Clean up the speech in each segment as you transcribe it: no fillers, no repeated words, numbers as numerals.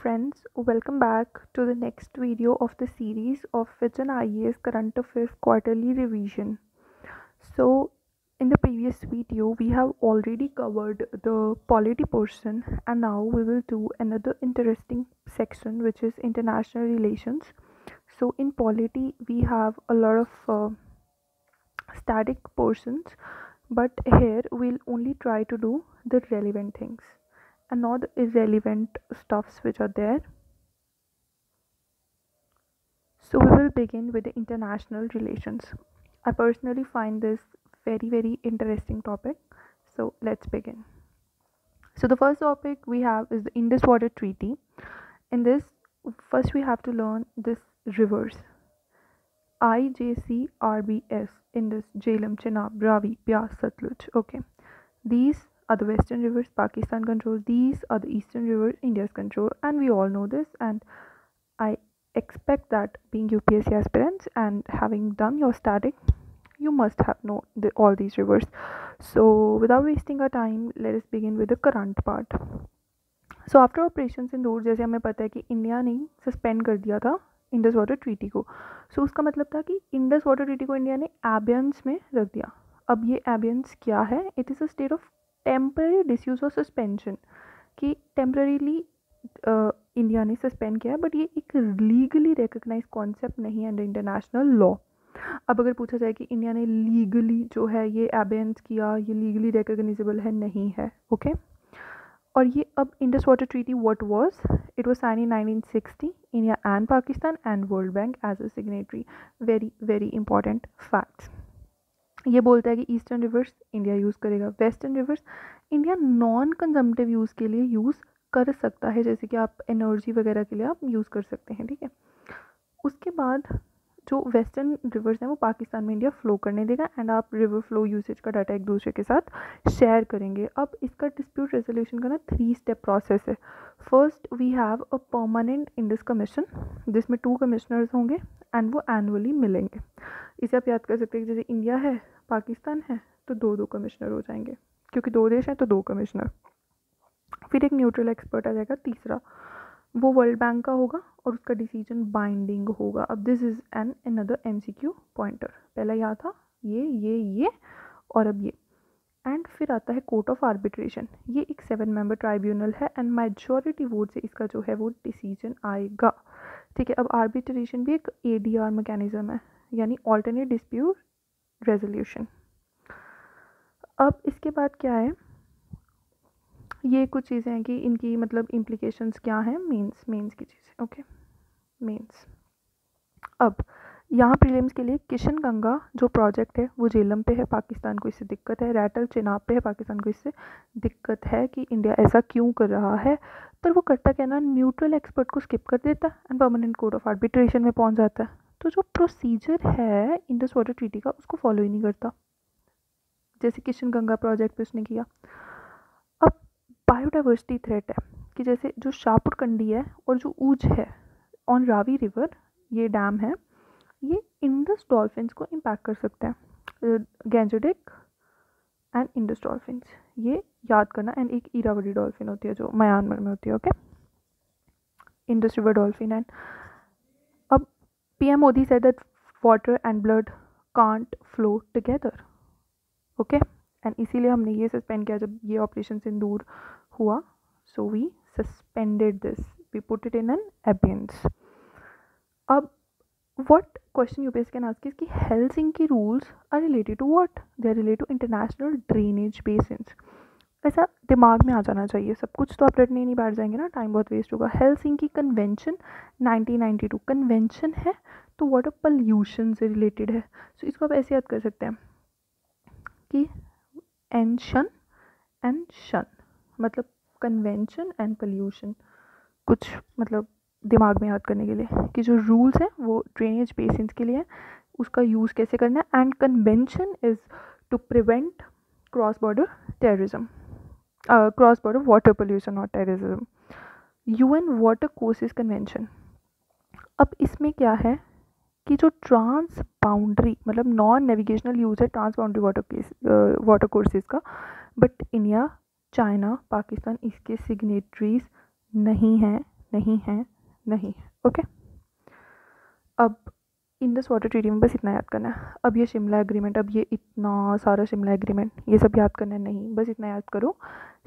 friends, welcome back to the next video of the series of Vision IAS Current Affairs Quarterly Revision. So, in the previous video, we have already covered the polity portion, and now we will do another interesting section which is international relations. So, in polity, we have a lot of static portions, but here we'll only try to do the relevant things and not the irrelevant stuffs which are there. So we will begin with the international relations. I personally find this very interesting topic. So let's begin. So the first topic we have is the Indus Water Treaty. In this, first we have to learn this rivers. IJCRBS, Indus, Jhelum, Chenab, Ravi, Byas, Satluj. Okay. These are the western rivers Pakistan controls. These are the eastern rivers India's control, and we all know this, and I expect that being UPSC aspirants and having done your static, you must have known all these rivers. So without wasting our time, let us begin with the current part. So after operation Sindoor, जैसे हमें पता है कि India ने suspend कर दिया था Indus water treaty को. सो उसका मतलब था कि इंडस वाटर ट्रीटी को इंडिया ने एबियंस में रख दिया. अब ये एबियंस क्या है? It is a state of temporary disuse और सस्पेंशन, कि टेम्पररीली इंडिया ने सस्पेंड किया है, बट ये एक लीगली रिकग्नाइज कॉन्सेप्ट नहीं है अंडर इंटरनेशनल लॉ. अब अगर पूछा जाए कि इंडिया ने लीगली जो है ये एबियंस किया, ये लीगली रिकग्नाइजेबल है, नहीं है. ओके. और ये अब Indus water treaty what was? It was sign in 1960, India and Pakistan and world bank as a signatory. Very important facts. ये बोलता है कि ईस्टर्न रिवर्स इंडिया यूज़ करेगा, western rivers India non consumptive use के लिए यूज़ कर सकता है, जैसे कि आप एनर्जी वगैरह के लिए आप यूज़ कर सकते हैं. ठीक है. उसके बाद जो वेस्टर्न रिवर्स हैं वो पाकिस्तान में इंडिया फ्लो करने देगा, एंड आप रिवर फ्लो यूसेज का डाटा एक दूसरे के साथ शेयर करेंगे. अब इसका डिस्प्यूट रेजोल्यूशन का ना 3 स्टेप प्रोसेस है. First we have a permanent Indus commission, जिसमें 2 कमिश्नर्स होंगे एंड वो एनुअली मिलेंगे. इसे आप याद कर सकते हैं, जैसे इंडिया है, पाकिस्तान है, तो 2 कमिश्नर हो जाएंगे, क्योंकि 2 देश हैं तो 2 कमिश्नर. फिर एक न्यूट्रल एक्सपर्ट आ जाएगा तीसरा, वो वर्ल्ड बैंक का होगा और उसका डिसीजन बाइंडिंग होगा. अब this is an another MCQ pointer. पहला यहाँ था ये और अब ये. एंड फिर आता है कोर्ट ऑफ आर्बिट्रेशन. ये एक 7 मेंबर ट्राइब्यूनल है एंड मेजॉरिटी वोट से इसका जो है वो डिसीजन आएगा. ठीक है. अब आर्बिट्रेशन भी एक ADR मैकेनिज्म है, यानी ऑल्टरनेट डिस्प्यूट रेजोल्यूशन. अब इसके बाद क्या है, ये कुछ चीज़ें हैं कि इनकी मतलब इम्प्लीकेशंस क्या हैं. मेंस की चीज़ें. ओके. मेंस. अब यहाँ प्रीलिम्स के लिए किशन गंगा जो प्रोजेक्ट है वो झेलम पे है, पाकिस्तान को इससे दिक्कत है. रैटल चेनाब पे है, पाकिस्तान को इससे दिक्कत है कि इंडिया ऐसा क्यों कर रहा है. पर वो करता क्या ना, न्यूट्रल एक्सपर्ट को स्किप कर देता and permanent court of arbitration में पहुँच जाता है. तो जो प्रोसीजर है इंडस वाटर ट्रीटी का उसको फॉलो ही नहीं करता, जैसे किशन गंगा प्रोजेक्ट पे उसने किया. अब बायोडाइवर्सिटी थ्रेट है कि जैसे जो शाहपुर कंडी है और जो ऊज है ऑन रावी रिवर, ये डैम है, ये इंडस डॉल्फिन्स को इम्पैक्ट कर सकते हैं. गैंजेटिक एंड इंडस डॉल्फिन्स, ये याद करना. एंड एक इरावदी डॉल्फिन होती है जो म्यांमार में होती है. Okay. Indus river dolphin. And अब PM Modi said that water and blood can't flow together. Okay. And इसीलिए हमने ये सस्पेंड किया जब ये ऑपरेशन सिंदूर हुआ. So we suspended this, we put it in an abeyance. अब what question UPSC can ask is कि Helsinki rules are related to what? They are related to international drainage basins. ऐसा दिमाग में आ जाना चाहिए. सब कुछ तो आप रटने नहीं बैठ जाएंगे ना, टाइम बहुत वेस्ट होगा. हेलसिंकी कन्वेंशन 1992 कन्वेंशन है, तो वाटर पॉल्यूशन से रिलेटेड है. सो इसको आप ऐसे याद कर सकते हैं कि एंशन एंड शन, मतलब कन्वेंशन एंड पॉल्यूशन. कुछ मतलब दिमाग में याद करने के लिए कि जो रूल्स हैं वो ड्रेनेज बेसिन्स के लिए, उसका यूज़ कैसे करना है. And convention is to prevent cross border terrorism, cross border water pollution, not terrorism. UN watercourses convention. अब इसमें क्या है कि जो ट्रांस बाउंड्री मतलब नॉन नेविगेशनल यूज़ है ट्रांस बाउंड्री वाटर कोर्सेज का, बट इंडिया, चाइना, पाकिस्तान इसके सिग्नेटरीज नहीं हैं, नहीं है, नहीं है। ओके, अब इंडस वाटर ट्रीटी में बस इतना याद करना है। अब ये शिमला एग्रीमेंट, अब ये इतना सारा शिमला एग्रीमेंट, ये सब याद करना है नहीं, बस इतना याद करो।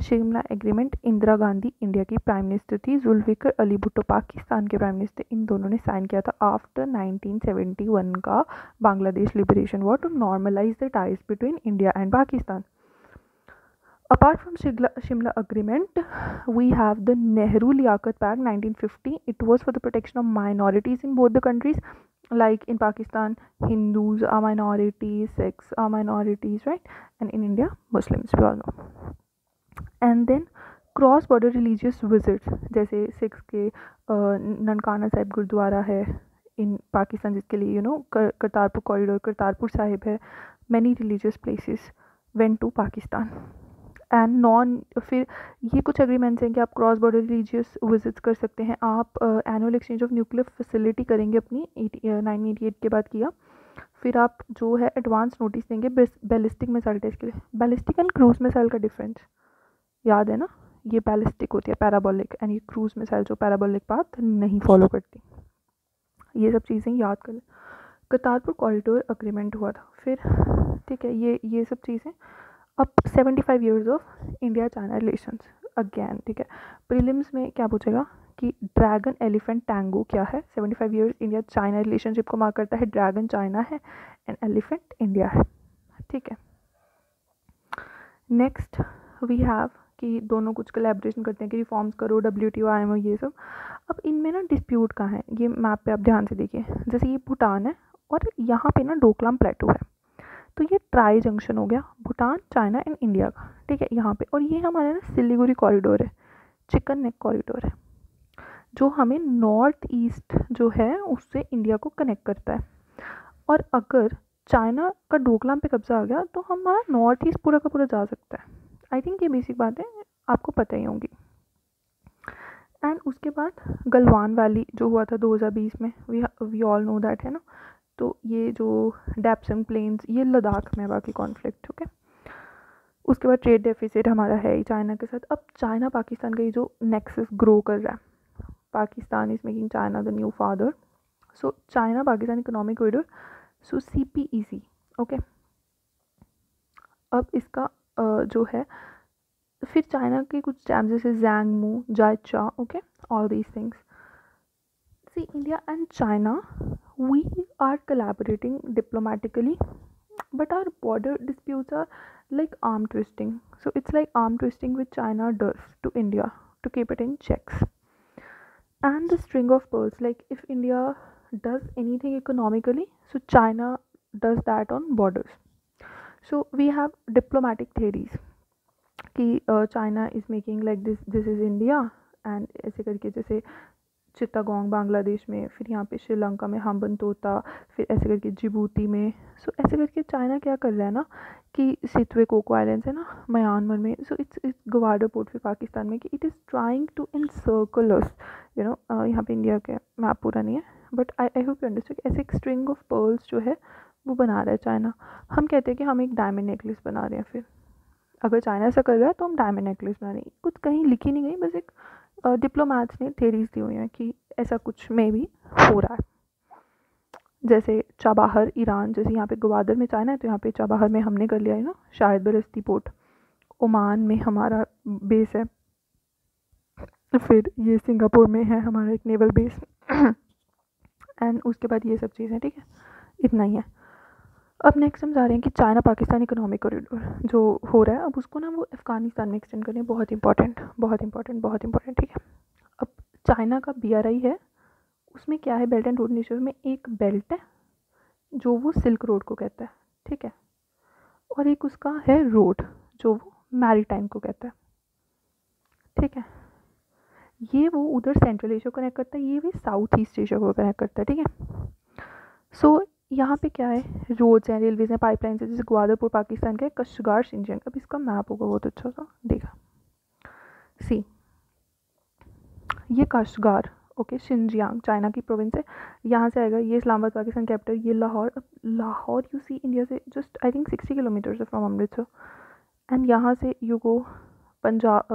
शिमला एग्रीमेंट, इंदिरा गांधी इंडिया की प्राइम मिनिस्टर थी, जुल्फिकर अली भुट्टो पाकिस्तान के प्राइम मिनिस्टर, इन दोनों ने साइन किया था आफ्टर 1971 का Bangladesh liberation war to normalise the ties between India and Pakistan. Apart from Shimla Agreement, we have the Nehru Liaquat Pact 1950. It was for the protection of minorities in both the countries. Like in Pakistan, Hindus are minorities, Sikhs are minorities, right? And in India, Muslims, we all know. And then cross border religious visits, जैसे Sikhs के ननकाना साहिब गुरुद्वारा है इन पाकिस्तान, जिसके लिए Kartarpur corridor, Kartarpur Sahib है, many religious places went to Pakistan. And फिर ये कुछ agreements हैं कि आप क्रॉस बॉर्डर रिलीजियस विजिट्स कर सकते हैं, आप annual exchange of nuclear facility करेंगे अपनी 1988 के बाद किया, फिर आप जो है एडवांस नोटिस देंगे बैलिस्टिक मिसाइल टेस्ट के लिए। बैलिस्टिक एंड क्रूज मिसाइल का डिफरेंस याद है ना, ये बैलिस्टिक होती है पैराबोलिक, एंड ये क्रूज मिसाइल जो पैराबोलिक पाथ नहीं फॉलो करती। ये सब चीज़ें याद कर। करतारपुर कॉरिडोर अग्रीमेंट हुआ था फिर, ठीक है, ये सब चीज़ें। अब 75 years of India China relations again, ठीक है। प्रीलिम्स में क्या पूछेगा कि ड्रैगन एलिफेंट टैंगो क्या है। 75 ईयर्स इंडिया चाइना रिलेशनशिप को मार्क करता है। ड्रैगन चाइना है एंड एलिफेंट इंडिया है, ठीक है। नेक्स्ट वी हैव कि दोनों कुछ कोलैबोरेशन करते हैं कि रिफॉर्म्स करो, WTO, IMO, ये सब। अब इनमें ना डिस्प्यूट कहाँ है, ये मैप पे आप ध्यान से देखिए। जैसे ये भूटान है और यहाँ पे ना डोकलाम प्लेटू है, तो ये ट्राई जंक्शन हो गया भूटान, चाइना एंड इंडिया का, ठीक है, यहाँ पे। और ये हमारा ना सिलीगुड़ी कॉरिडोर है, चिकन नेक कॉरिडोर है, जो हमें नॉर्थ ईस्ट जो है उससे इंडिया को कनेक्ट करता है। और अगर चाइना का डोकलाम पे कब्जा आ गया तो हमारा नॉर्थ ईस्ट पूरा का पूरा जा सकता है। आई थिंक ये बेसिक बातें आपको पता ही होंगी। एंड उसके बाद गलवान वैली जो हुआ था 2020 में, वी ऑल नो दैट, है ना। तो ये जो डैप्सम प्लेन्स, ये लद्दाख में बाकी कॉन्फ्लिक्ट, ओके। उसके बाद ट्रेड डेफिसिट हमारा है ही चाइना के साथ। अब चाइना पाकिस्तान का ये जो नेक्सस ग्रो कर रहा है, Pakistan is making China the new father, so China Pakistan economic corridor, so CPEC, okay. अब इसका जो है फिर चाइना के कुछ डैम जैसे Zangmu, Jiacha, okay, all these things. See India and China, we are collaborating diplomatically, but our border disputes are like arm twisting. So it's like arm twisting which China does to India to keep it in checks. And the string of pearls, like if India does anything economically, so China does that on borders. So we have diplomatic theories कि China is making like this is India, and ऐसे करके, जैसे चित्तागोंग बांग्लादेश में, फिर यहाँ पे श्रीलंका में हम्बनतोता, फिर ऐसे करके जिबूती में। सो ऐसे करके चाइना क्या कर रहा है ना कि सितवे कोको आइलैंड्स है ना म्यांमार में, सो इट्स ग्वाडर पोर्ट फिर पाकिस्तान में, कि it is trying to encircle us, यहाँ पे इंडिया का मैप पूरा नहीं है, but I hope you understand. ऐसे एक स्ट्रिंग ऑफ पर्ल्स जो है वो बना रहा है चाइना। हम कहते हैं कि हम एक डायमंड नेकलेस बना रहे हैं, फिर अगर चाइना ऐसा कर रहा है तो हम डायमंड नेकलेस बना रहे हैं। कुछ कहीं लिखी नहीं गई, बस एक डिप्लोमैट्स ने थेरीज दी हुई हैं कि ऐसा कुछ में भी हो रहा है। जैसे चाबाहर ईरान, जैसे यहाँ पे ग्वादर में चाइना है तो यहाँ पे चाबाहर में हमने कर लिया है ना शाहिद बरस्ती पोर्ट। ओमान में हमारा बेस है, फिर ये सिंगापुर में है हमारा एक नेवल बेस एंड उसके बाद ये सब चीज़ें, ठीक है, इतना ही है। अब नेक्स्ट हम जा रहे हैं कि चाइना पाकिस्तान इकोनॉमिक कॉरिडोर जो हो रहा है, अब उसको ना वो अफ़गानिस्तान में एक्सटेंड करें। बहुत इंपॉर्टेंट, बहुत इंपॉर्टेंट, बहुत इंपॉर्टेंट, ठीक है। अब चाइना का BRI है, उसमें क्या है, बेल्ट एंड रोड इनिशिएटिव में एक बेल्ट है जो वो सिल्क रोड को कहता है, ठीक है, और एक उसका है रोड जो वो मैरीटाइम को कहता है, ठीक है। ये वो उधर सेंट्रल एशिया को कनेक्ट करता है, ये भी साउथ ईस्ट एशिया को कनेक्ट करता है, ठीक है। सो यहाँ पे क्या है, रोड्स हैं, रेलवेज हैं, पाइपलाइंस है, जैसे ग्वादरपुर पाकिस्तान का है, कश्गार शिंजियांग। अब इसका मैप होगा बहुत अच्छा सा, देखा सी, ये कश्गार, ओके, शिंजियांग चाइना की प्रोविंस है, यहाँ से आएगा। ये इस्लामाबाद पाकिस्तान कैपिटल, ये लाहौर। अब लाहौर यू सी इंडिया से just I think 60 kilometres from Amritsar, and यहाँ से you go Punjab,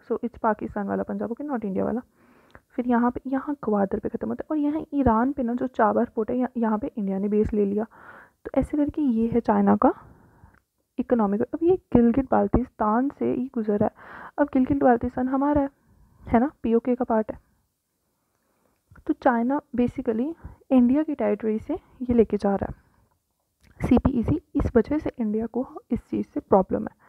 so it's Pakistan वाला पंजाब, ओके, नॉट इंडिया वाला। फिर यहाँ ग्वादर पे ख़त्म होता है, और यहाँ ईरान पे ना जो चाबर पोर्ट है यहाँ पे इंडिया ने बेस ले लिया। तो ऐसे करके ये है चाइना का इकोनॉमिक। अब ये गिलगित बाल्टिस्तान से ही गुजरा है। अब गिलगित बाल्टिस्तान हमारा है ना, पीओके का पार्ट है। तो चाइना बेसिकली इंडिया की टेरिटरी से ये लेके जा रहा है सीपीईसी। इस वजह से इंडिया को इस चीज़ से प्रॉब्लम है।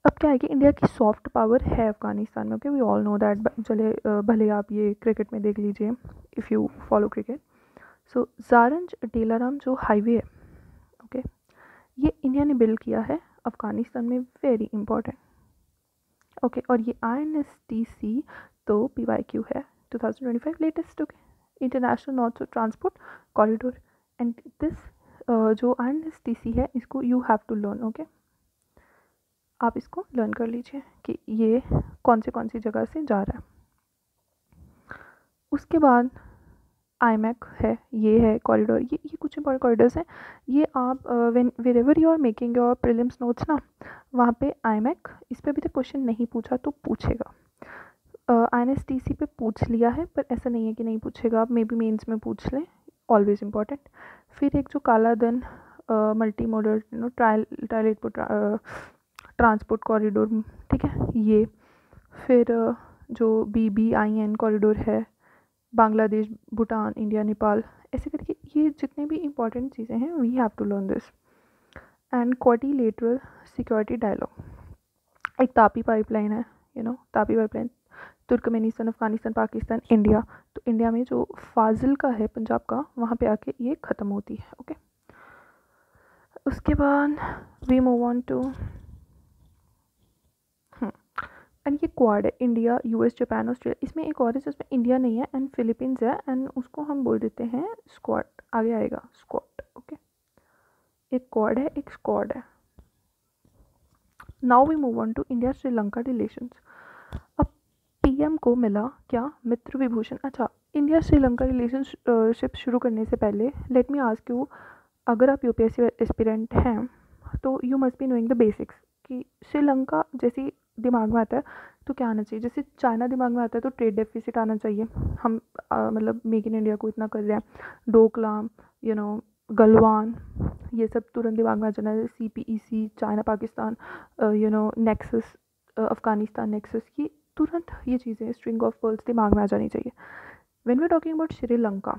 अब क्या है कि इंडिया की सॉफ्ट पावर है अफगानिस्तान में। Okay, we all know that. चले भले आप ये क्रिकेट में देख लीजिए, if you follow cricket. So Zaranj Delaram जो हाईवे है, ओके, ये इंडिया ने बिल्ड किया है अफगानिस्तान में, वेरी इंपॉर्टेंट। ओके, और ये INSTC तो PYQ है 2025 latest. Okay, international north transport corridor. And this जो INSTC है, इसको you have to learn. Okay, आप इसको लर्न कर लीजिए कि ये कौन सी जगह से जा रहा है। उसके बाद IMEC है, ये है कॉरिडोर। ये कुछ इंपॉर्टेंट कॉरिडोर्स हैं। ये आप wherever you are making your prelims notes ना, वहाँ पे IMEC, इस पर अभी तक क्वेश्चन नहीं पूछा तो पूछेगा। INSTC पे पूछ लिया है, पर ऐसा नहीं है कि नहीं पूछेगा, आप मे बी मेन्स में पूछ लें, ऑलवेज इम्पॉर्टेंट। फिर एक जो काला धन मल्टी मॉडल ट्रायलेट ट्रांसपोर्ट कॉरिडोर, ठीक है ये। फिर जो BBIN कॉरिडोर है, बांग्लादेश, भूटान, इंडिया, नेपाल, ऐसे करके ये जितने भी इंपॉर्टेंट चीज़ें हैं, we have to learn this. And quadrilateral security dialogue, एक तापी पाइपलाइन है, TAPI pipeline, Turkmenistan, Afghanistan, Pakistan, India. तो इंडिया में जो फाजिल का है पंजाब का, वहाँ पे आके ये ख़त्म होती है। ओके, उसके बाद we move on to and ये क्वाड है, इंडिया, US, जापान, ऑस्ट्रेलिया। इसमें एक और है जिसमें इंडिया नहीं है एंड फिलीपींस है, एंड उसको हम बोल देते हैं स्क्वाड। आगे आएगा स्क्वाड। ओके, एक क्वाड है, एक स्क्वाड है। Now we move on to India Sri Lanka relations. अब PM को मिला क्या, मित्र विभूषण। अच्छा, इंडिया श्रीलंका रिलेशनशिप शुरू करने से पहले लेट मी आस्क यू, अगर आप UPSC एस्पिरेंट हैं तो you must be knowing the basics, कि श्रीलंका जैसी दिमाग में आता है तो क्या आना चाहिए। जैसे चाइना दिमाग में आता है तो ट्रेड डेफिसिट आना चाहिए। हम मतलब मेक इन इंडिया को इतना कर रहे हैं, डोकलाम, गलवान, ये सब तुरंत दिमाग में आ जाना है। CPEC, China Pakistan, nexus, Afghanistan nexus, ये तुरंत ये चीज़ें स्ट्रिंग ऑफ पर्ल्स दिमाग में आ जानी चाहिए। When we talking about Sri Lanka,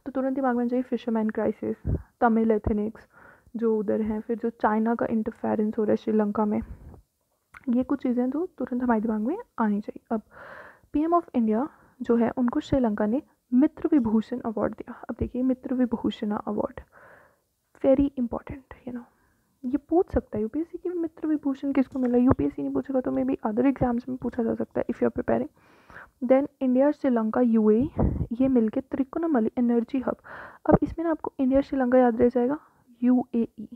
तो तुरंत दिमाग में चाहिए फिशरमैन क्राइसिस, तमिल एथनिक्स जो उधर हैं, फिर जो चाइना का इंटरफेरेंस हो रहा है श्रीलंका में, ये कुछ चीज़ें तो तुरंत हमारे दिमाग में आनी चाहिए। अब PM ऑफ इंडिया जो है, उनको श्रीलंका ने मित्र विभूषण अवार्ड दिया। अब देखिए, मित्र विभूषण अवार्ड वेरी इंपॉर्टेंट, ये पूछ सकता है UPSC की मित्र विभूषण किसको मिला। UPSC नहीं पूछेगा तो मे बी अदर एग्जाम्स में पूछा जा सकता है if you are preparing. Then India Sri Lanka UAE, ये मिलके त्रिकोणामली एनर्जी हब। अब इसमें ना आपको इंडिया श्रीलंका याद रह जाएगा, UAE,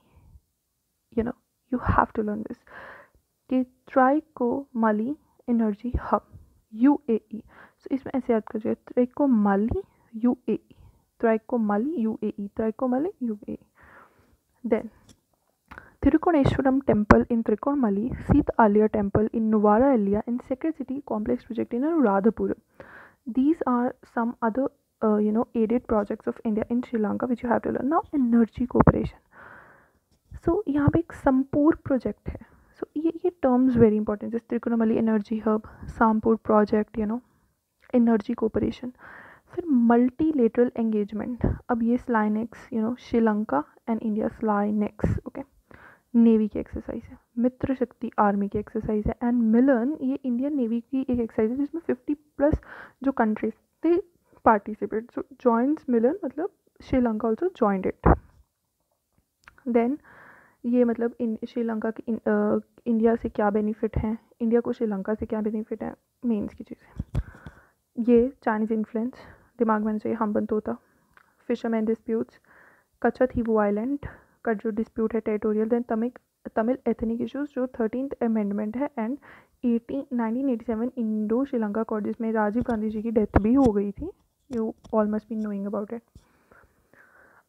you have to learn this, कि त्रिकोणामली एनर्जी हब, UAE। सो इसमें ऐसे याद करिए, Trincomalee UAE, Trincomalee UAE, Trincomalee UAE। Then Thirukoneshwaram temple in Trikonmali, Sita Alia temple in Nuvara Elia, and Sacred City Complex project in Anuradhapuram. These are some other aided projects of India in Sri Lanka which you have to learn. Now energy cooperation. So यहाँ पे एक Sampur project है। So ये terms very important, जैसे Trincomalee energy hub, Sampur project, energy cooperation. फिर multilateral engagement, अब ये SLINEX, Sri Lanka and India SLINEX, okay, navy की एक्सरसाइज है। मित्र शक्ति आर्मी की एक्सरसाइज है। एंड मिलन, ये इंडियन नेवी की एक एक्सरसाइज है जिसमें 50+ जो countries they participate. So joints Milan, मतलब Sri Lanka also joined it. Then ये मतलब श्रीलंका की इंडिया से क्या बेनिफिट हैं, इंडिया को श्रीलंका से क्या बेनिफिट है, मेंस की चीज़ें। ये चाइनीज़ इन्फ्लुएंस दिमाग में चाहिए, हम्बन तोता, फिशरमैन डिस्प्यूट्स, कच्चा थीवू आइलैंड का जो डिस्प्यूट है territorial. Then Tamil ethnic issues जो 13th अमेंडमेंट है। एंड 1987 इंडो श्रीलंका अकॉर्ड, जिसमें राजीव गांधी जी की डेथ भी हो गई थी। You all must be knowing about it.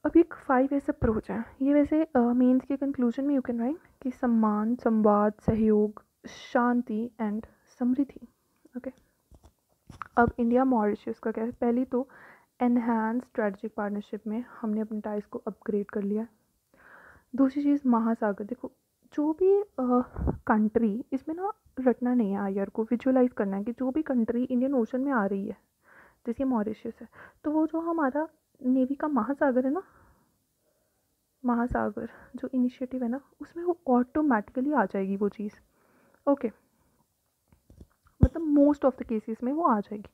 अब एक 5S अप्रोच है, ये वैसे मेंस के कंक्लूजन में यू कैन राइट कि सम्मान, संवाद, सहयोग, शांति एंड समृद्धि। ओके, अब इंडिया मॉरिशस का क्या है, पहली तो एनहांस स्ट्रेटजिक पार्टनरशिप में हमने अपने टाइज को अपग्रेड कर लिया। दूसरी चीज़ महासागर, देखो जो भी कंट्री, इसमें ना रटना नहीं है आयर को, विजुअलाइज करना है कि जो भी कंट्री इंडियन ओशन में आ रही है, जैसे मॉरिशस है, तो वो जो हमारा नेवी का महासागर है ना, महासागर जो इनिशिएटिव है ना, उसमें वो ऑटोमेटिकली आ जाएगी वो चीज़। ओके, मतलब मोस्ट ऑफ द केसेस में वो आ जाएगी।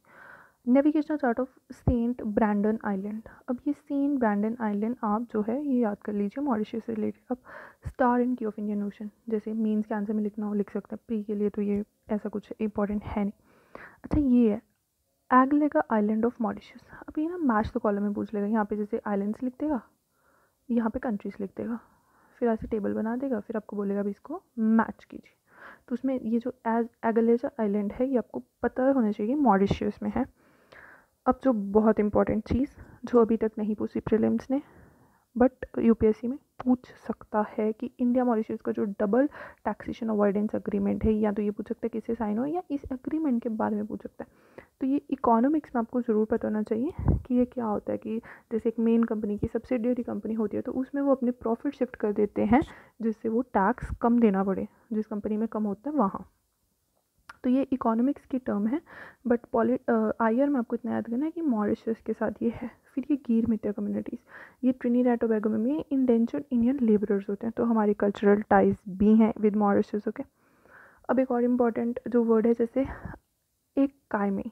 Navigational chart of Saint Brandon island, अब ये सेंट ब्रैंडन आइलैंड आप जो है ये याद कर लीजिए मॉरिशस से रिलेटेड। अब स्टार एंड की ऑफ इंडियन ओशन, जैसे मेंस के आंसर में लिखना हो लिख सकते हैं, प्री के लिए तो ये ऐसा कुछ इंपॉर्टेंट है नहीं। अच्छा ये है एगलेगा आइलैंड ऑफ मॉरिशस। अब ये ना मैच द कॉलम में पूछ लेगा, यहाँ पे जैसे आइलैंड्स लिख देगा, यहाँ पे कंट्रीज लिख देगा, फिर ऐसे टेबल बना देगा, फिर आपको बोलेगा अभी इसको मैच कीजिए। तो उसमें ये जो एगलेगा आइलैंड है ये आपको पता होना चाहिए मॉरिशस में है। अब जो बहुत इंपॉर्टेंट चीज़ जो अभी तक नहीं पूछी प्रीलिम्स ने, बट यूपीएससी में पूछ सकता है कि इंडिया मॉरिशस का जो डबल टैक्सेशन अवॉइडेंस अग्रीमेंट है, या तो ये पूछ सकता है किससे साइन हो, या इस अग्रीमेंट के बारे में पूछ सकता है। तो ये इकोनॉमिक्स में आपको ज़रूर पता होना चाहिए कि ये क्या होता है, कि जैसे एक मेन कंपनी की सब्सिडियरी कंपनी होती है तो उसमें वो अपने प्रॉफिट शिफ्ट कर देते हैं जिससे वो टैक्स कम देना पड़े, जिस कंपनी में कम होता है वहाँ। तो ये इकोनॉमिक्स की टर्म है, बट आयर में आपको इतना याद करना है कि मॉरिशस के साथ ये है। फिर ये गिर मित्र कम्युनिटीज़, ये ट्रिनिडाड टोबैगो में इंडेंचर्ड इंडियन लेबरर्स होते हैं, तो हमारी कल्चरल टाइज भी हैं विद मॉरिशस। ओके, अब एक और इम्पॉर्टेंट जो वर्ड है, जैसे एक काय में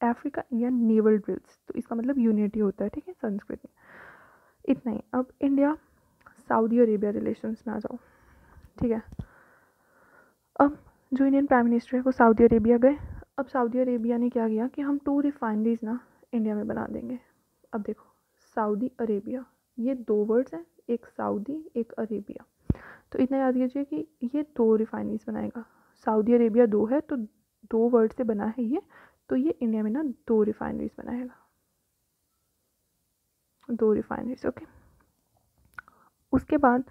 अफ्रीका इंडियन नेवल ड्रिल्स, तो इसका मतलब यूनिटी होता है, ठीक है, संस्कृत में। इतना ही। अब इंडिया सऊदी अरेबिया रिलेशंस में आ जाओ, ठीक है। अब जो इंडियन प्राइम मिनिस्टर है वो सऊदी अरेबिया गए। अब सऊदी अरेबिया ने क्या किया कि हम 2 रिफाइनरीज ना इंडिया में बना देंगे। अब देखो सऊदी अरेबिया, ये 2 वर्ड्स हैं, एक सऊदी एक अरेबिया, तो इतना याद कीजिए कि ये 2 रिफाइनरीज बनाएगा। सऊदी अरेबिया 2 है तो 2 वर्ड से बना है ये, तो ये इंडिया में ना 2 रिफाइनरीज बनाएगा, 2 रिफाइनरीज। ओके, उसके बाद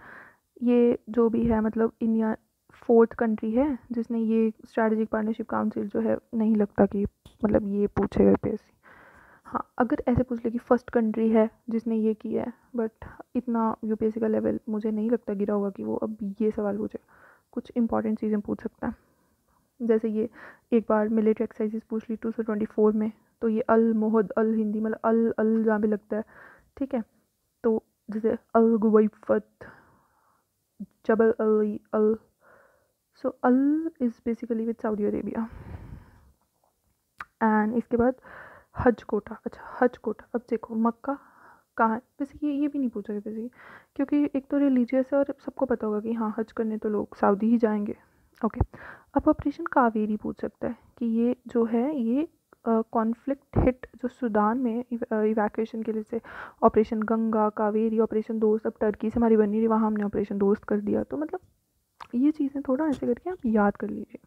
ये जो भी है, मतलब इंडिया 4th कंट्री है जिसने ये स्ट्रैटेजिक पार्टनरशिप काउंसिल जो है, नहीं लगता कि मतलब ये पूछेगा यूपीएससी। हाँ, अगर ऐसे पूछ ले कि फर्स्ट कंट्री है जिसने ये किया है, बट इतना यूपीएससी का लेवल मुझे नहीं लगता गिरा होगा कि वो अब ये सवाल पूछे। कुछ इंपॉर्टेंट चीज़ें पूछ सकता है, जैसे ये एक बार मिलिट्री एक्सरसाइजेस पूछ ली 224 में, तो ये अल मोहद अल हिंदी, मतलब अल अल जहाँ भी लगता है, ठीक है। तो जैसे Al Ghuwaifat Jabal Al Al, so Al is basically with Saudi Arabia. And इसके बाद हज कोटा, अच्छा हज कोटा, अब देखो मक्का कहाँ है, वैसे ये भी नहीं पूछा गया वैसे, क्योंकि एक तो रिलीजियस है और सबको पता होगा कि हाँ हज करने तो लोग सऊदी ही जाएंगे। ओके, अब ऑपरेशन कावेरी पूछ सकता है कि ये जो है ये कॉन्फ्लिक्ट हिट जो सूडान में इवैक्यूएशन के लिए से ऑपरेशन गंगा कावेरी ऑपरेशन दोस्त, अब टर्की से हमारी बनी रही, वहाँ हमने ऑपरेशन दोस्त कर दिया, तो मतलब ये चीज़ें थोड़ा ऐसे करके आप याद कर लीजिए।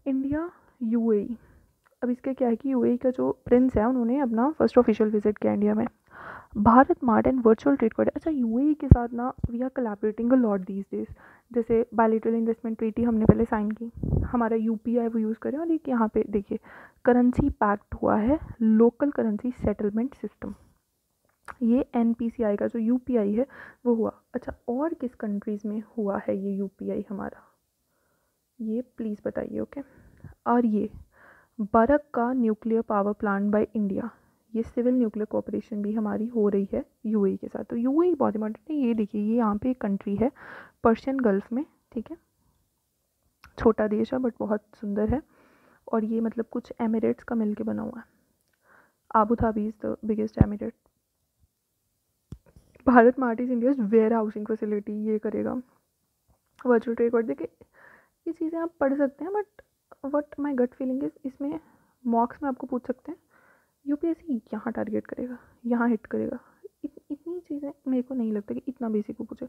इंडिया यूएई, अब इसका क्या है कि यूएई का जो प्रिंस है उन्होंने अपना फर्स्ट ऑफिशियल विजिट किया इंडिया में। Bharat mart and virtual trade corridor, अच्छा यूएई के साथ ना we are collaborating a lot these days, जैसे बायलैटरल इन्वेस्टमेंट ट्रीटी हमने पहले साइन की, हमारा यूपीआई वो यूज़ करें, और एक यहाँ पे देखिए करेंसी पैक्ट हुआ है, लोकल करेंसी सेटलमेंट सिस्टम, ये एनपीसीआई का जो यूपीआई है वो हुआ। अच्छा और किस कंट्रीज़ में हुआ है ये यूपीआई हमारा, ये प्लीज़ बताइए। ओके, और ये बरक का nuclear power plant by India, ये सिविल न्यूक्लियर कोऑपरेशन भी हमारी हो रही है यूएई के साथ, तो यूएई बहुत इंपॉर्टेंट है। ये देखिए ये यहाँ पे एक कंट्री है पर्शियन गल्फ में, ठीक है, छोटा देश है बट बहुत सुंदर है, और ये मतलब कुछ एमिरेट्स का मिलके बना हुआ है। Abu Dhabi is the biggest emirate. Bharat mart is India warehousing facility, ये करेगा। वर्चुअल ट्रेड कॉरिडोर, देखिए ये चीज़ें आप पढ़ सकते हैं, but what my gut feeling is इसमें मॉक्स में आपको पूछ सकते हैं, यूपीएससी यहाँ टारगेट करेगा, यहाँ हिट करेगा, इतनी चीज़ें मेरे को नहीं लगता कि इतना बेसिक वो पूछे,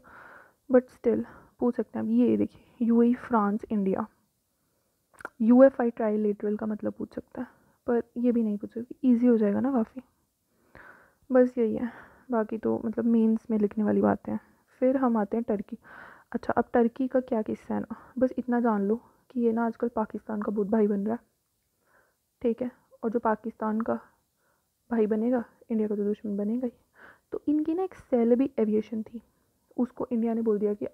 बट स्टिल पूछ सकते हैं। अब ये देखिए UAE France India, UFI trilateral का मतलब पूछ सकता है, पर ये भी नहीं पूछेगा, ईजी हो जाएगा ना काफ़ी। बस यही है, बाकी तो मतलब मेंस में लिखने वाली बातें हैं। फिर हम आते हैं टर्की। अच्छा अब टर्की का क्या किस्सा है ना, बस इतना जान लो कि ये ना आजकल पाकिस्तान का बहुत भाई बन रहा है। ठीक है, और जो पाकिस्तान का भाई बनेगा इंडिया का तो दुश्मन बनेगा ही। तो इनकी ना एक सेल भी एविएशन थी, उसको इंडिया ने बोल दिया कि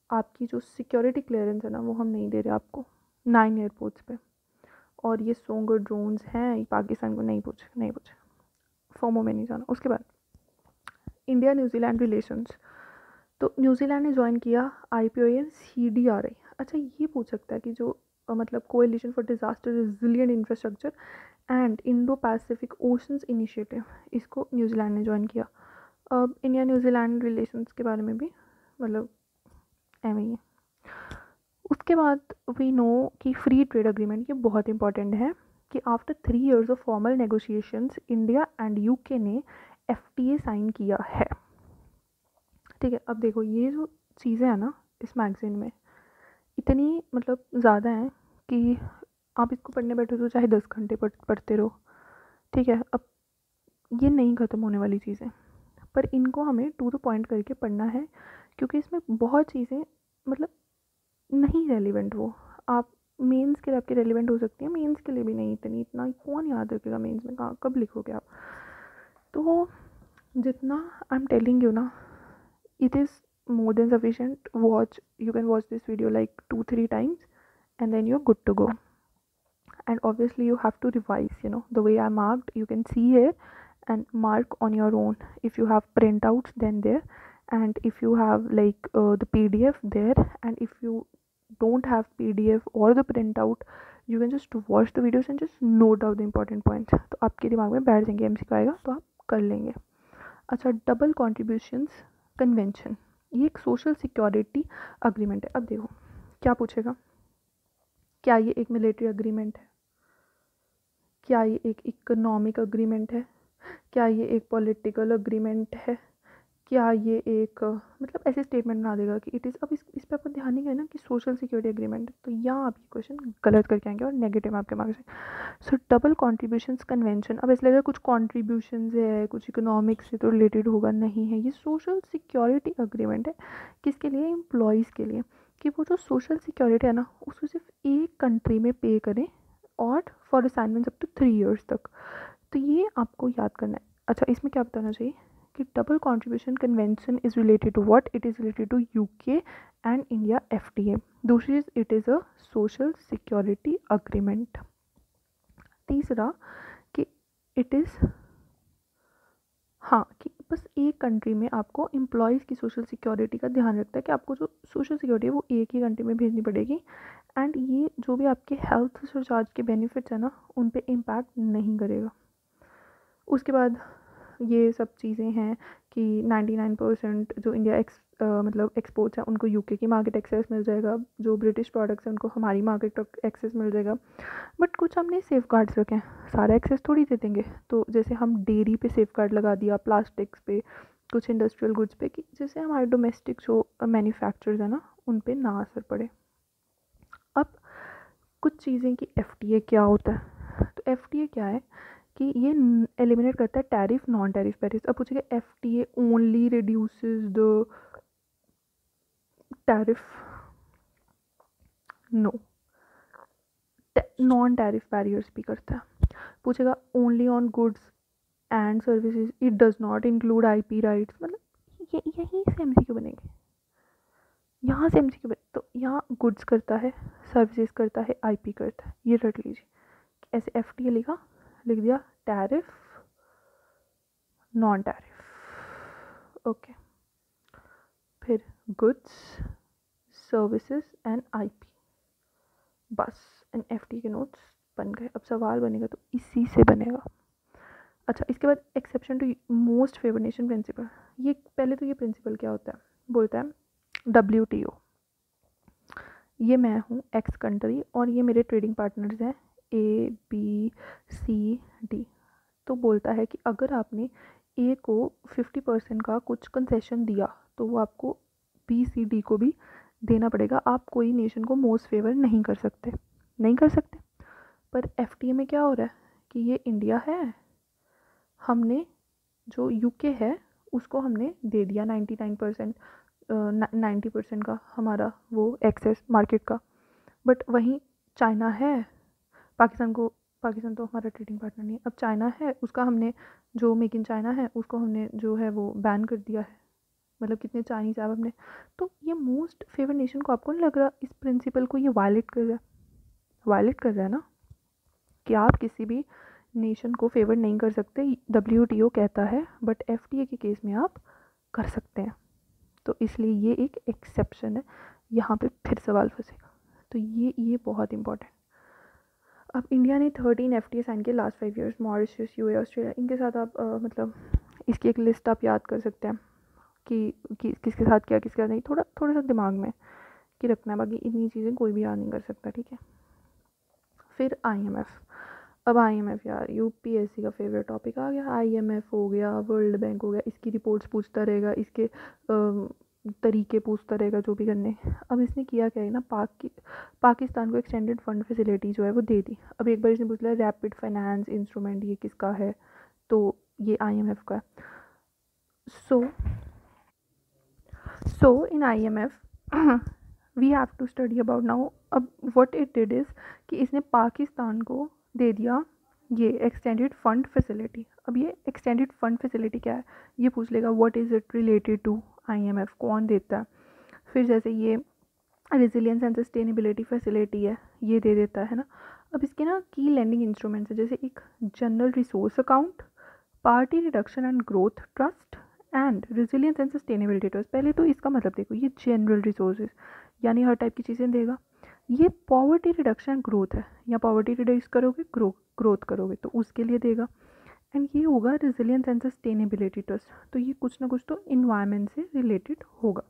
आपकी जो सिक्योरिटी क्लियरेंस है ना वो हम नहीं दे रहे आपको 9 एयरपोर्ट्स पे। और ये सोंगर ड्रोन्स हैं, ये पाकिस्तान को नहीं पूछे फॉर्मो में नहीं जाना। उसके बाद इंडिया न्यूजीलैंड रिलेशंस, तो न्यूजीलैंड ने ज्वाइन किया IPOA CDRI। अच्छा, ये पूछ सकता है कि जो मतलब coalition for disaster resilient infrastructure and Indo Pacific oceans initiative, इसको न्यूजीलैंड ने ज्वाइन किया। अब इंडिया न्यूजीलैंड रिलेशंस के बारे में भी मतलब एम ही है। उसके बाद वी नो कि फ्री ट्रेड अग्रीमेंट, ये बहुत इंपॉर्टेंट है कि after 3 years of formal negotiations India and UK ने FTA साइन किया है। ठीक है, अब देखो ये जो चीज़ें हैं ना इस मैगज़ीन में इतनी मतलब ज़्यादा हैं कि आप इसको पढ़ने बैठो तो चाहे 10 घंटे पढ़ते रहो। ठीक है, अब ये नहीं ख़त्म होने वाली चीज़ें, पर इनको हमें टू द पॉइंट करके पढ़ना है, क्योंकि इसमें बहुत चीज़ें मतलब नहीं रेलिवेंट, वो आप मेंस के लिए आपके रेलिवेंट हो सकती है, मेंस के लिए भी नहीं इतना कौन याद रखेगा मेंस में, कहाँ कब लिखोगे आप। तो जितना आई एम टेलिंग यू ना, it is more than sufficient. You can watch this video like 2-3 times and then you're good to go. And obviously you have to revise, the way I marked, you can see here and mark on your own. If you have printouts, then there, and if you have like the PDF there, and if you don't have PDF or the printout, you can just watch the videos and just note out the important points. तो आपके दिमाग में बैठ जाएंगे, MCQ आएगा तो आप कर लेंगे। अच्छा, डबल कॉन्ट्रीब्यूशंस कन्वेंशन, ये एक सोशल सिक्योरिटी अग्रीमेंट है। अब देखो क्या पूछेगा, क्या ये एक मिलिट्री अग्रीमेंट है, क्या ये एक इकोनॉमिक अग्रीमेंट है, क्या ये एक पॉलिटिकल अग्रीमेंट है, क्या ये एक मतलब ऐसे स्टेटमेंट बना देगा कि इट इज़। अब इस पर आपको ध्यान नहीं गया ना कि सोशल सिक्योरिटी अग्रीमेंट, तो यहाँ आप ये क्वेश्चन गलत करके आएंगे और नेगेटिव आपके मार्क्स से। सो डबल कॉन्ट्रीब्यूशंस कन्वेंशन, अब इसलिए कुछ कॉन्ट्रीब्यूशन है कुछ इकोनॉमिक से तो रिलेटेड होगा, नहीं है, ये सोशल सिक्योरिटी अग्रीमेंट है। किसके लिए? एम्प्लॉयज़ के लिए, कि वो जो सोशल सिक्योरिटी है ना उसको सिर्फ एक कंट्री में पे करें और for assignments up to 3 years तक। तो ये आपको याद करना है। अच्छा, इसमें क्या बताना चाहिए कि double contribution convention is related to what, it is related to UK and India FTA। दूसरी चीज़, it is a social security agreement. तीसरा कि इट इज़, हाँ, कि बस एक कंट्री में आपको एम्प्लॉयज़ की सोशल सिक्योरिटी का ध्यान रखता है कि आपको जो सोशल सिक्योरिटी है वो एक ही कंट्री में भेजनी पड़ेगी, एंड ये जो भी आपके हेल्थ सरचार्ज के बेनिफिट्स हैं ना उन पे इम्पैक्ट नहीं करेगा। उसके बाद ये सब चीज़ें हैं कि 99% जो इंडिया मतलब एक्सपोर्ट्स हैं उनको UK की मार्केट एक्सेस मिल जाएगा, जो ब्रिटिश प्रोडक्ट्स हैं उनको हमारी मार्केट एक्सेस मिल जाएगा। बट कुछ हमने सेफ गार्ड्स रखे हैं, सारा एक्सेस थोड़ी दे देंगे। तो जैसे हम डेयरी पे सेफ गार्ड लगा दिया, प्लास्टिक्स पे, कुछ इंडस्ट्रियल गुड्स पे, कि जैसे हमारे डोमेस्टिक जो मैन्युफैक्चरर्स है ना उन पे ना असर पड़े। अब कुछ चीज़ें कि FTA क्या होता है, तो FTA क्या है कि ये एलिमिनेट करता है टैरिफ नॉन टैरिफ बैरियर्स। अब पूछेगा FTA only reduces the tariff, no, non tariff barriers भी करता है। पूछेगा only on goods and services, it does not include IP rights, मतलब ये यहीं से MCQ बनेंगे, यहाँ से MCQ बने। तो यहाँ गुड्स करता है, सर्विसेज करता है, IP करता है, ये रट लीजिए। ऐसे FTA लिख दिया टैरिफ नॉन टैरिफ, ओके। फिर गुड्स सर्विसेज एंड IP, बस एंड FTA के नोट्स बन गए। अब सवाल बनेगा तो इसी से बनेगा। अच्छा, इसके बाद exception to most favour nation principle, ये पहले तो ये प्रिंसिपल क्या होता है, बोलता है WTO, ये मैं हूँ X कंट्री और ये मेरे ट्रेडिंग पार्टनर्स हैं ABCD। तो बोलता है कि अगर आपने A को 50% का कुछ कंसेशन दिया तो वो आपको BCD को भी देना पड़ेगा। आप कोई नेशन को मोस्ट फेवर नहीं कर सकते। पर FTA में क्या हो रहा है कि ये इंडिया है, हमने जो UK है उसको हमने दे दिया 99%, 90% का हमारा वो एक्सेस मार्केट का। बट वहीं चाइना है, पाकिस्तान तो हमारा ट्रेडिंग पार्टनर नहीं है। अब चाइना है, उसका हमने जो मेक इन चाइना है उसको हमने जो है वो बैन कर दिया है, मतलब कितने चाइनीज़ ऐप हमने। तो ये मोस्ट फेवर नेशन को आपको नहीं लग रहा इस प्रिंसिपल को ये वायलेट कर रहा है? वायलेट कर रहा है ना, कि आप किसी भी नेशन को फेवर नहीं कर सकते, WTO कहता है, बट FTA के केस में आप कर सकते हैं। तो इसलिए ये एक एक्सेप्शन है, यहाँ पे फिर सवाल फंसेगा। तो ये बहुत इंपॉर्टेंट। अब इंडिया ने 13 FTA साइन किए last 5 years, Mauritius, UAE, Australia, इनके साथ आप मतलब इसकी एक लिस्ट आप याद कर सकते हैं कि किसके साथ क्या, किसके साथ नहीं, थोड़ा सा दिमाग में कि रखना है, बाकी इतनी चीज़ें कोई भी याद नहीं कर सकता, ठीक है। फिर IMF। अब IMF यार UPSC का फेवरेट टॉपिक आ गया। IMF हो गया, वर्ल्ड बैंक हो गया, इसकी रिपोर्ट्स पूछता रहेगा, इसके तरीके पूछता रहेगा जो भी करने। अब इसने किया क्या है ना, पाकिस्तान को एक्सटेंडेड फंड फैसिलिटी जो है वो दे दी। अब एक बार इसने पूछ लिया रैपिड फाइनेंस इंस्ट्रूमेंट ये किसका है, तो ये IMF का है। So in IMF we have to study about now. अब व्हाट इट डिड इज़ कि इसने पाकिस्तान को दे दिया ये एक्सटेंडेड फंड फैसिलिटी। अब ये एक्सटेंडेड फंड फैसिलिटी क्या है, ये पूछ लेगा what is it related to, IMF कौन देता है। फिर जैसे ये रेजिलियंस एंड सस्टेनेबिलिटी फैसिलिटी है, ये दे देता है ना। अब इसके ना की लैंडिंग इंस्ट्रूमेंट्स है, जैसे एक general resource account, party reduction and growth trust and resilience and sustainability trust. पहले तो इसका मतलब देखो, ये जनरल रिसोर्सेज यानी हर टाइप की चीज़ें देगा। ये पॉवर्टी रिडक्शन एंड ग्रोथ है, या पॉवर्टी रिड्यूस करोगे ग्रोथ करोगे तो उसके लिए देगा। एंड ये होगा रेजिलियंस एंड सस्टेनेबिलिटी ट्रस्ट, तो ये कुछ ना कुछ तो इन्वायरमेंट से रिलेटेड होगा।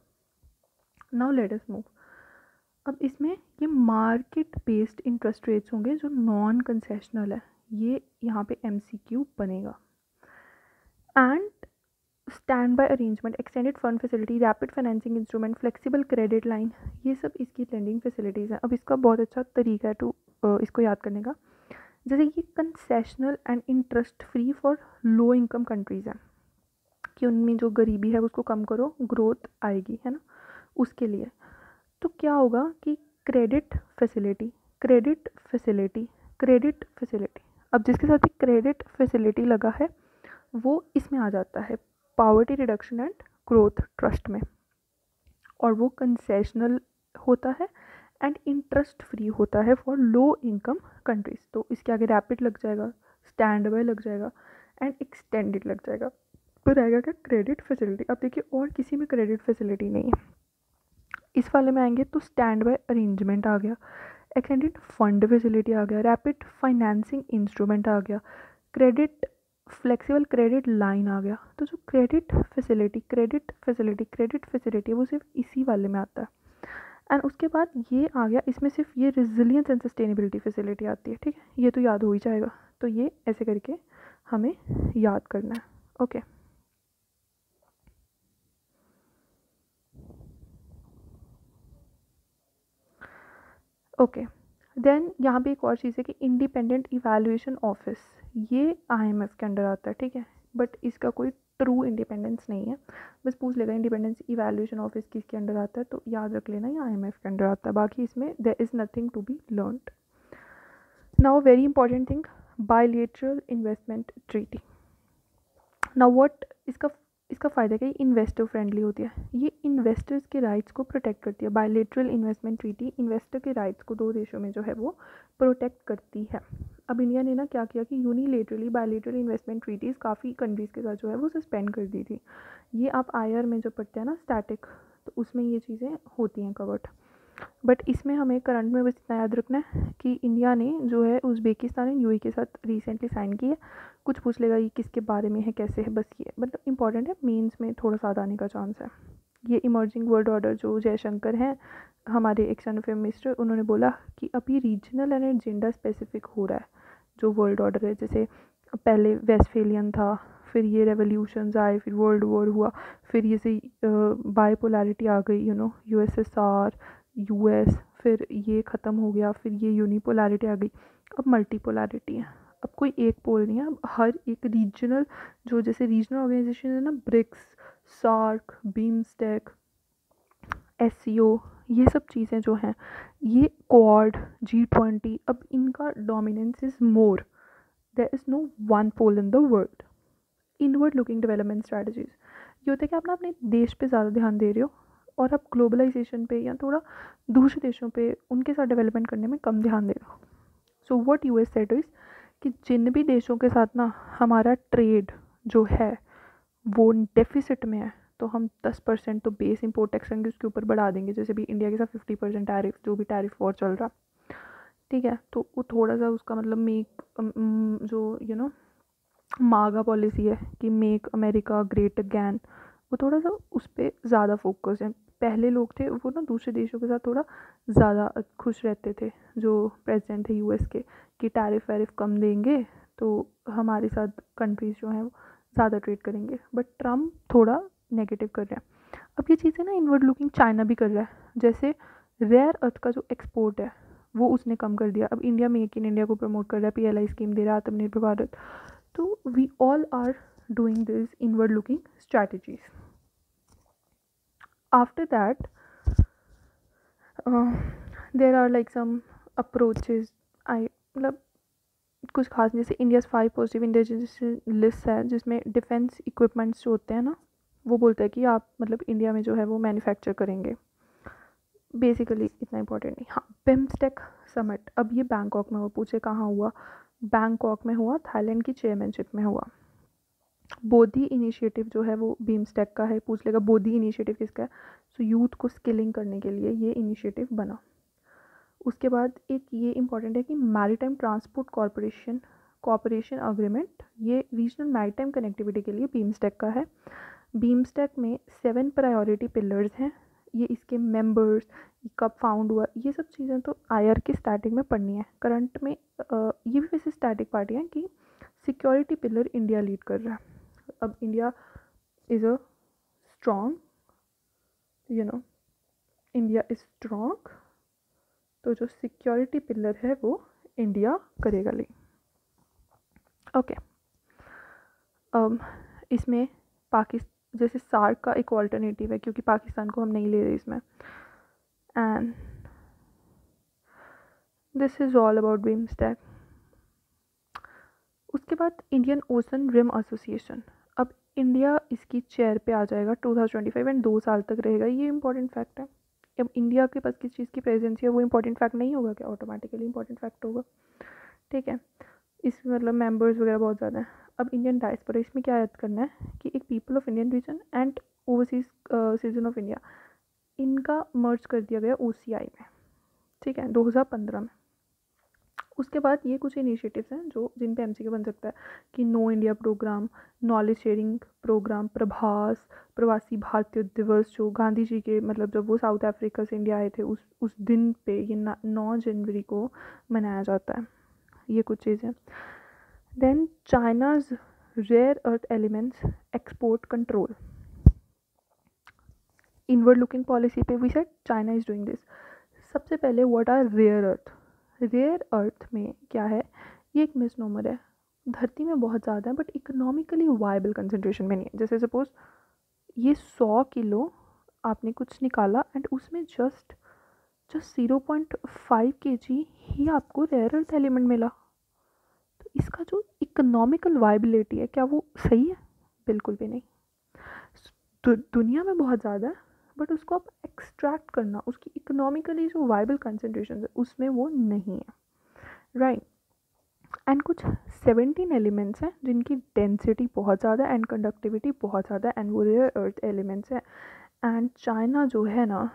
Now let us move. अब इसमें ये मार्केट बेस्ड इंटरेस्ट रेट्स होंगे जो नॉन कंसेशनल है, ये यहाँ पे MCQ बनेगा। And stand by arrangement, extended fund facility, rapid financing instrument, flexible credit line, ये सब इसकी लेंडिंग फैसिलिटीज़ हैं। अब इसका बहुत अच्छा तरीका है इसको याद करने का। जैसे ये concessional and interest free for low income countries हैं, कि उनमें जो गरीबी है उसको कम करो, ग्रोथ आएगी, है ना, उसके लिए। तो क्या होगा कि credit facility, credit facility, credit facility, अब जिसके साथ ही क्रेडिट फैसिलिटी लगा है वो इसमें आ जाता है poverty reduction and growth trust में, और वो कंसेशनल होता है एंड इंटरेस्ट फ्री होता है फॉर लो इनकम कंट्रीज। तो इसके आगे रैपिड लग जाएगा, स्टैंड बाय लग जाएगा एंड एक्सटेंडेड लग जाएगा, तो रहेगा क्या, क्रेडिट फैसिलिटी। अब देखिए और किसी में क्रेडिट फैसिलिटी नहीं है, इस वाले में आएंगे तो स्टैंड बाय अरेंजमेंट आ गया, एक्सटेंडेड फंड फैसिलिटी आ गया, रैपिड फाइनेंसिंग इंस्ट्रूमेंट आ गया, क्रेडिट फ्लेक्सिबल क्रेडिट लाइन आ गया। तो जो credit facility credit facility credit facility वो सिर्फ इसी वाले में आता है। एंड उसके बाद ये आ गया, इसमें सिर्फ ये रेजिलियंस एंड सस्टेनेबिलिटी फैसिलिटी आती है, ठीक है, ये तो याद हो ही जाएगा। तो ये ऐसे करके हमें याद करना है, ओके। ओके देन यहाँ पे एक और चीज़ है कि इंडिपेंडेंट इवैल्यूएशन ऑफिस, ये IMF के अंडर आता है, ठीक है, बट इसका कोई ट्रू इंडिपेंडेंस नहीं है। बस पूछ लेगा इंडिपेंडेंस इवैल्यूएशन ऑफिस किसके अंडर आता है, तो याद रख लेना ये IMF के अंडर आता है, बाकी इसमें there is nothing to be learned. Now very important thing, bilateral investment treaty. Now what इसका फ़ायदा क्या है, इन्वेस्टर फ्रेंडली होती है, ये इन्वेस्टर्स के राइट्स को प्रोटेक्ट करती है। बायलैटरल इन्वेस्टमेंट ट्रीटी इन्वेस्टर के राइट्स को दो देशों में जो है वो प्रोटेक्ट करती है। अब इंडिया ने ना क्या किया कि यूनिलेटरली बायलैटरल इन्वेस्टमेंट ट्रीटीज़ काफ़ी कंट्रीज़ के साथ जो है वो सस्पेंड कर दी थी। ये आप IR में जो पढ़ते हैं ना स्टैटिक, तो उसमें ये चीज़ें होती हैं कवर्ड। बट इसमें हमें करंट में बस इतना याद रखना है कि इंडिया ने जो है उज़्बेकिस्तान एंड UAE के साथ रिसेंटली साइन की है। कुछ पूछ लेगा ये किसके बारे में है, कैसे है, बस ये मतलब इंपॉर्टेंट है, मेंस में थोड़ा सा आने का चांस है। ये इमर्जिंग वर्ल्ड ऑर्डर जो जयशंकर हैं हमारे एक्सटर्नल अफेयर मिनिस्टर, उन्होंने बोला कि अभी रीजनल एंड जेंडर स्पेसिफिक हो रहा है जो वर्ल्ड ऑर्डर है। जैसे पहले वेस्टफेलियन था, फिर ये रेवोल्यूशंस आए, फिर वर्ल्ड वॉर हुआ, फिर ये से बाइपोलैरिटी आ गई, USSR US, फिर ये ख़त्म हो गया, फिर ये यूनिपोलैरिटी आ गई, अब मल्टीपोलैरिटी है। अब कोई एक पोल नहीं है, अब हर एक रीजनल जो जैसे रीजनल ऑर्गेनाइजेशन है ना, ब्रिक्स, सार्क, बीमस्टेक, SCO, ये सब चीज़ें जो हैं ये क्वाड, G20, अब इनका dominance is more, there is no one pole in the world. Inward looking development strategies, ये होता है कि आप ना अपने देश पे ज़्यादा ध्यान दे रहे हो और आप ग्लोबलाइजेशन पे या थोड़ा दूसरे देशों पे उनके साथ डेवलपमेंट करने में कम ध्यान दे रहे हो। So what US said is कि जिन भी देशों के साथ ना हमारा ट्रेड जो है वो डेफिसिट में है, तो हम 10% तो बेस इंपोर्ट टैक्स के उसके ऊपर बढ़ा देंगे, जैसे भी इंडिया के साथ 50% टैरिफ, जो भी टैरिफ वॉर चल रहा, ठीक है। तो वो थोड़ा सा उसका मतलब मेक जो मागा पॉलिसी है कि मेक अमेरिका ग्रेट अगैन, वो थोड़ा सा उस पर ज़्यादा फोकस है। पहले लोग थे वो ना दूसरे देशों के साथ थोड़ा ज़्यादा खुश रहते थे, जो प्रेसिडेंट थे यूएस के, कि टैरिफ वैरिफ कम देंगे तो हमारे साथ कंट्रीज़ जो हैं वो ज़्यादा ट्रेड करेंगे। बट ट्रम्प थोड़ा नेगेटिव कर रहे हैं। अब ये चीज़ें ना इनवर्ड लुकिंग चाइना भी कर रहा है, जैसे रेयर अर्थ का जो एक्सपोर्ट है वो उसने कम कर दिया। अब इंडिया मेक इन इंडिया को प्रमोट कर रहा है, PLI स्कीम दे रहा है, आत्मनिर्भर भारत। तो we all are doing these inward looking strategies. After that, uh, there are like some approaches, I मतलब कुछ खास, जैसे इंडियाज़ 5 पॉजिटिव इंडिजीज लिस्ट है जिसमें डिफेंस इक्विपमेंट्स जो होते हैं ना, वो बोलता है कि आप मतलब इंडिया में जो है वो मैन्युफैक्चर करेंगे। बेसिकली इतना इंपॉर्टेंट नहीं। हाँ, बिम्स्टेक समिट, अब ये बैंकॉक में हुआ, पूछे कहाँ हुआ, बैंकॉक में हुआ, थाईलैंड की चेयरमैनशिप में हुआ। बोधी इनिशिएटिव जो है वो बीमस्टेक का है, पूछ लेगा बोधी इनिशिएटिव किसका है। सो यूथ को स्किलिंग करने के लिए ये इनिशिएटिव बना। उसके बाद एक ये इम्पॉर्टेंट है कि maritime transport corporation cooperation agreement, ये रीजनल मैरीटाइम कनेक्टिविटी के लिए बीमस्टेक का है। बीमस्टेक में 7 प्रायोरिटी पिलर्स हैं। ये इसके मेंबर्स, कब फाउंड हुआ, ये सब चीज़ें तो IR की स्टैटिक में पढ़नी है। करंट में ये भी वैसे स्टैटिक पार्टी है कि सिक्योरिटी पिलर इंडिया लीड कर रहा है। अब India is a strong, India is strong, तो जो सिक्योरिटी पिलर है वो इंडिया करेगा ली। ओके, इसमें पाकिस्तान, जैसे सार्क का एक ऑल्टरनेटिव है क्योंकि पाकिस्तान को हम नहीं ले रहे इसमें, and this is all about BIMSTEC. उसके बाद इंडियन ओशन रिम एसोसिएशन, अब इंडिया इसकी चेयर पे आ जाएगा 2025 एंड 2 साल तक रहेगा, ये इंपॉर्टेंट फैक्ट है। अब इंडिया के पास किस चीज़ की प्रेजेंसी है वो इंपॉर्टेंट फैक्ट नहीं होगा क्या, ऑटोमेटिकली इंपॉर्टेंट फैक्ट होगा, ठीक है। इसमें मतलब मेंबर्स वगैरह बहुत ज़्यादा हैं। अब इंडियन डायस्पोरा, इसमें क्या याद करना है कि एक people of Indian reason and overseas citizen of India, इनका मर्ज कर दिया गया OCI में, ठीक है, 2015 में। उसके बाद ये कुछ इनिशिएटिव्स हैं जो जिन पे MCQ बन सकता है कि know India programme, knowledge sharing programme, प्रभास, प्रवासी भारतीय दिवस, जो गांधी जी के मतलब जब वो साउथ अफ्रीका से इंडिया आए थे उस दिन पे, ये 9 जनवरी को मनाया जाता है। ये कुछ चीज़ें। Then China's rare earth elements export control, inward looking policy पे we said China is doing this. सबसे पहले what are rare earth, rare earth में क्या है, ये एक मिसनोमर है। धरती में बहुत ज़्यादा है बट इकोनॉमिकली वायबल कंसनट्रेशन में नहीं है। जैसे सपोज ये 100 किलो आपने कुछ निकाला एंड उसमें जस्ट 0.5 kg ही आपको रेयर अर्थ एलिमेंट मिला, तो इसका जो इकोनॉमिकल वायबिलिटी है क्या वो सही है? बिल्कुल भी नहीं। दुनिया में बहुत ज़्यादा है बट उसको आप एक्सट्रैक्ट करना, उसकी इकोनॉमिकली जो वायबल कंसनट्रेशन है उसमें वो नहीं है, राइट। एंड कुछ 17 एलिमेंट्स हैं जिनकी डेंसिटी बहुत ज़्यादा एंड कंडक्टिविटी बहुत ज़्यादा एंड वो रेयर अर्थ एलिमेंट्स हैं। एंड चाइना जो है ना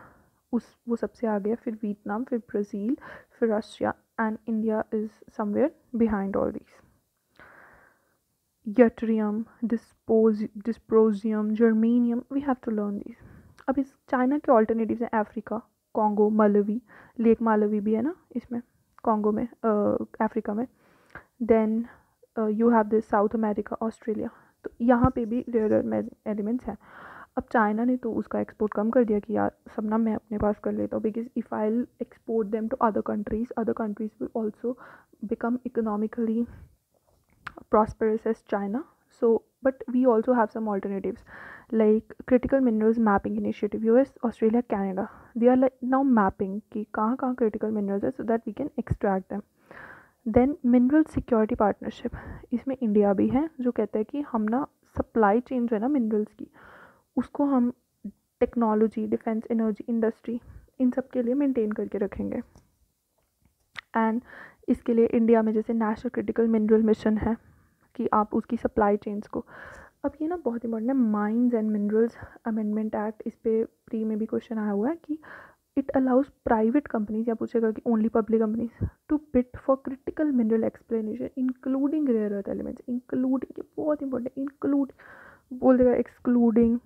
वो सबसे आगे है, फिर वियतनाम, फिर ब्राज़ील, फिर Russia, and India is somewhere behind all these. Yttrium, dysprosium, germanium, we have to learn these. अब इस चाइना के ऑल्टरनेटिव्स हैं Africa, Congo, Malawi, lake Malawi भी है ना इसमें, कॉन्गो में, अफ्रीका में। Then you have this South America, Australia, तो यहाँ पे भी रेयर एलिमेंट्स हैं। अब चाइना ने तो उसका एक्सपोर्ट कम कर दिया कि यार सब ना मैं अपने पास कर लेता हूँ, because if I export them to other countries will also become economically prosperous as China. So, but we also have some alternatives. like critical minerals mapping initiative, US, Australia, Canada, they are like now mapping कि कहाँ कहाँ critical minerals है so that we can extract them. Then mineral security partnership, इसमें India भी है जो कहता है कि हम ना सप्लाई चेन जो है ना मिनरल्स की, उसको हम टेक्नोलॉजी, डिफेंस, एनर्जी, इंडस्ट्री, इन सब के लिए मेंटेन करके रखेंगे. एंड इसके लिए इंडिया में जैसे नेशनल क्रिटिकल मिनरल मिशन है कि आप उसकी सप्लाई चेन्स को. अब ये ना बहुत इंपॉर्टेंट है, mines and minerals amendment act, इस पर प्री में भी क्वेश्चन आया हुआ है कि इट अलाउज प्राइवेट कंपनीज, या पूछेगा कि only public companies, to bid for critical mineral explanation including rare earth elements. Including, ये बहुत इंपॉर्टेंट, इंक्लूड बोल देगा, एक्सक्लूडिंग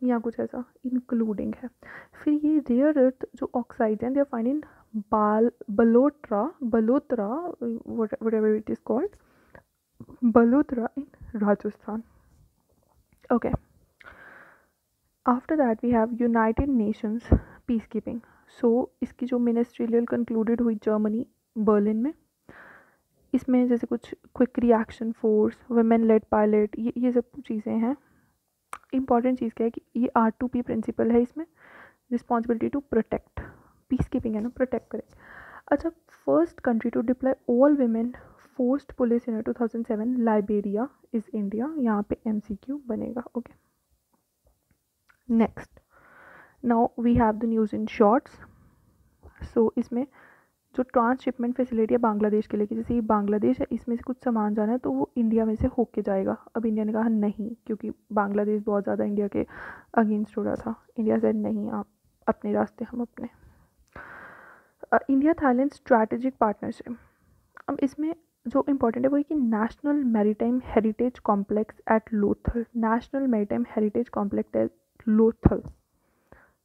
या कुछ ऐसा, इंक्लूडिंग है. फिर ये रेयर अर्थ जो ऑक्साइड हैं, they are find in Balotra whatever it is called, Balotra in Rajasthan. Okay. After that we have United Nations peacekeeping. So इसकी जो मिनिस्ट्रियल कंक्लूडेड हुई जर्मनी बर्लिन में, इसमें जैसे कुछ quick reaction force, women lead pilot, ये सब चीज़ें हैं. इंपॉर्टेंट चीज़ क्या है कि ये R2P प्रिंसिपल है, इसमें responsibility to protect, peace keeping है ना, प्रोटेक्ट करें. अच्छा, first country to deploy all women forced police in 2007 Liberia is India. यहाँ पे MCQ बनेगा. Okay, next, now we have the news in shorts. So इसमें जो ट्रांसशिपमेंट फैसिलिटी है बांग्लादेश के लिए, कि जैसे ये बांग्लादेश है, इसमें से कुछ सामान जाना है तो वो इंडिया में से होके जाएगा. अब इंडिया ने कहा नहीं, क्योंकि बांग्लादेश बहुत ज़्यादा इंडिया के अगेंस्ट हो रहा था. इंडिया से नहीं, आप अपने रास्ते, हम अपने. India Thailand strategic partnership. अब इसमें जो इम्पोर्टेंट है वो है कि national maritime heritage complex at Lothal, national maritime heritage complex at Lothal.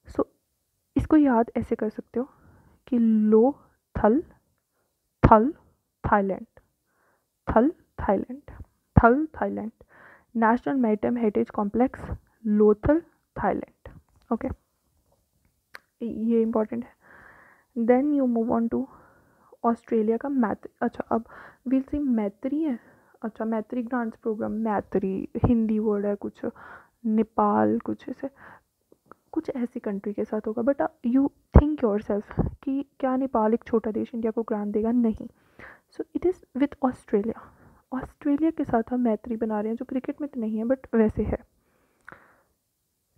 So इसको याद ऐसे कर सकते हो कि लोथल, थल थाईलैंड, थल थाईलैंड, थल Thailand, national maritime heritage complex Lothal Thailand. Okay, ये इम्पोर्टेंट है. Then you move on to Australia का मैत्री. अच्छा, अब विल सी मैत्री है. अच्छा, मैत्री ग्रांट्स प्रोग्राम, मैत्री हिंदी वर्ड है, कुछ नेपाल, कुछ ऐसे, कुछ ऐसी कंट्री के साथ होगा. But you think your self कि क्या नेपाल एक छोटा देश इंडिया को ग्रांट देगा? नहीं. So it is with Australia. Australia के साथ हम मैत्री बना रहे हैं, जो क्रिकेट में तो नहीं है बट वैसे है.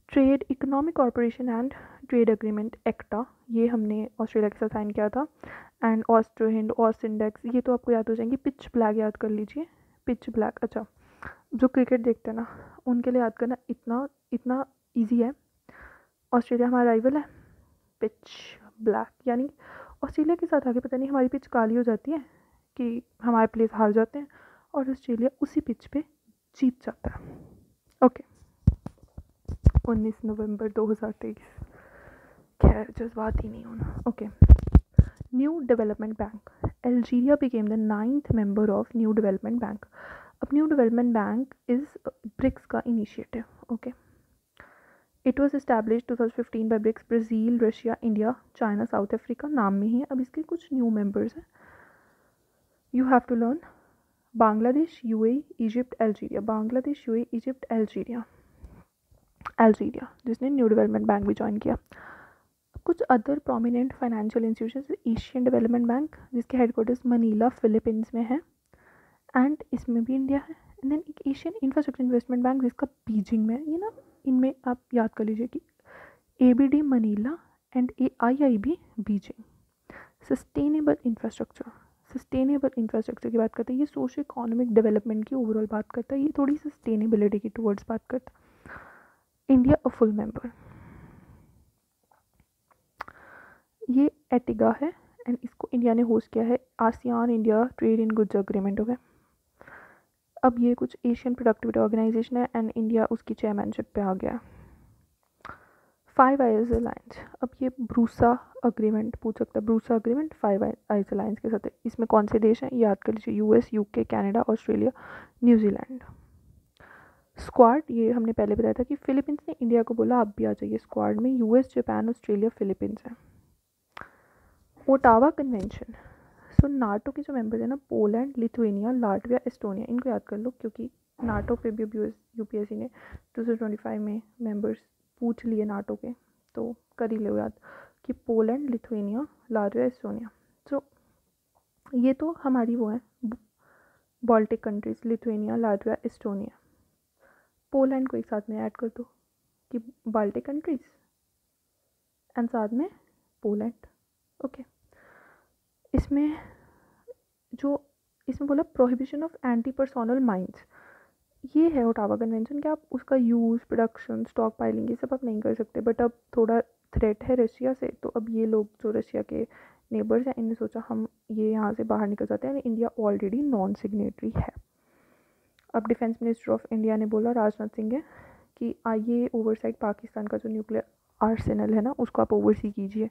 Trade economic corporation and trade agreement ECTA, ये हमने ऑस्ट्रेलिया के साथ साइन किया था. एंड ऑस्ट्रो हिंद, ऑस्टिंडेक्स, ये तो आपको याद हो जाएंगी. पिच ब्लैक याद कर लीजिए, पिच ब्लैक. अच्छा, जो क्रिकेट देखते हैं ना उनके लिए याद करना इतना इतना ईजी है. ऑस्ट्रेलिया हमारा राइवल है, पिच ब्लैक, यानी ऑस्ट्रेलिया के साथ आगे पता नहीं हमारी पिच काली हो जाती है कि हमारे प्लेयर्स हार जाते हैं और ऑस्ट्रेलिया उसी पिच पे जीत जाता है. ओके, 19 नवंबर 2023. खैर, जज्बात ही नहीं होना. Okay, new development bank. Algeria became the 9th member of new development bank. अब new development bank is BRICS का initiative. Okay, it was establish 2015 by BRICS, Brazil, Russia, India, China, South Africa, नाम में ही है. अब इसके कुछ new members हैं. You have to learn Bangladesh, UAE, Egypt, Algeria. Bangladesh, UAE, Egypt, Algeria. Algeria जिसने न्यू डेवलपमेंट बैंक भी ज्वाइन किया. कुछ other prominent financial institutions, Asian development bank जिसके हेडक्वार्टर्स मनीला फिलीपींस में है, एंड इसमें भी इंडिया है. एंड देन एक एशियन इंफ्रास्ट्रक्चर इन्वेस्टमेंट बैंक जिसका बीजिंग में है. ये ना, इनमें आप याद कर लीजिए कि ABD Manila and AIIB Beijing. Sustainable infrastructure, sustainable infrastructure की बात करते हैं. ये सोशो इकोनॉमिक डेवलपमेंट की ओवरऑल बात करता है. ये थोड़ी सस्टेनेबिलिटी की टुवर्ड्स बात करता है. India a full member. ये एटिगा है एंड इसको इंडिया ने होस्ट किया है. ASEAN India trade in goods agreement. हो गया. अब ये कुछ एशियन प्रोडक्टिविटी ऑर्गेनाइजेशन है एंड इंडिया उसकी चेयरमैनशिप पे आ गया. 5 आइज अलायंस. अब ये ब्रूसा अग्रीमेंट पूछ सकता है. ब्रूसा अग्रीमेंट 5 आइज अलायंस के साथ है. इसमें कौन से देश हैं याद कर लीजिए, US, UK, Canada, Australia, New Zealand. Squad, ये हमने पहले बताया था कि फिलीपींस ने इंडिया को बोला आप भी आ जाइए स्क्वाड में. US, जापान, ऑस्ट्रेलिया, फिलीपींस है. Ottawa convention. सो नाटो के जो मेंबर्स हैं ना, पोलैंड, लिथुएनिया, लाटविया, एस्टोनिया, इनको याद कर लो क्योंकि नाटो पे भी अब यूपीएससी ने 2025 में मेंबर्स पूछ लिए नाटो के, तो कर ही लो याद कि पोलैंड, लिथुएनिया, लाटविया, एस्टोनिया। सो ये तो हमारी वो है Baltic countries, Lithuania, Latvia, Estonia. Poland को एक साथ में ऐड कर दो कि बाल्टिक कंट्रीज एंड साथ में पोलैंड। ओके, इसमें बोला prohibition of anti personnel mines, ये है ओटावा कन्वेंशन कि आप उसका यूज़, प्रोडक्शन, स्टॉक पाइलिंग ये सब आप नहीं कर सकते। बट अब थोड़ा थ्रेट है रशिया से, तो अब ये लोग जो रशिया के नेबर्स हैं इन्होंने सोचा हम ये यहाँ से बाहर निकल जाते हैं। इंडिया ऑलरेडी नॉन सिग्नेटरी है। अब डिफेंस मिनिस्टर ऑफ इंडिया ने बोला, राजनाथ सिंह है, कि आइए ओवरसाइट पाकिस्तान का जो न्यूक्लियर आर्सेनल है ना उसको आप ओवरसी कीजिए।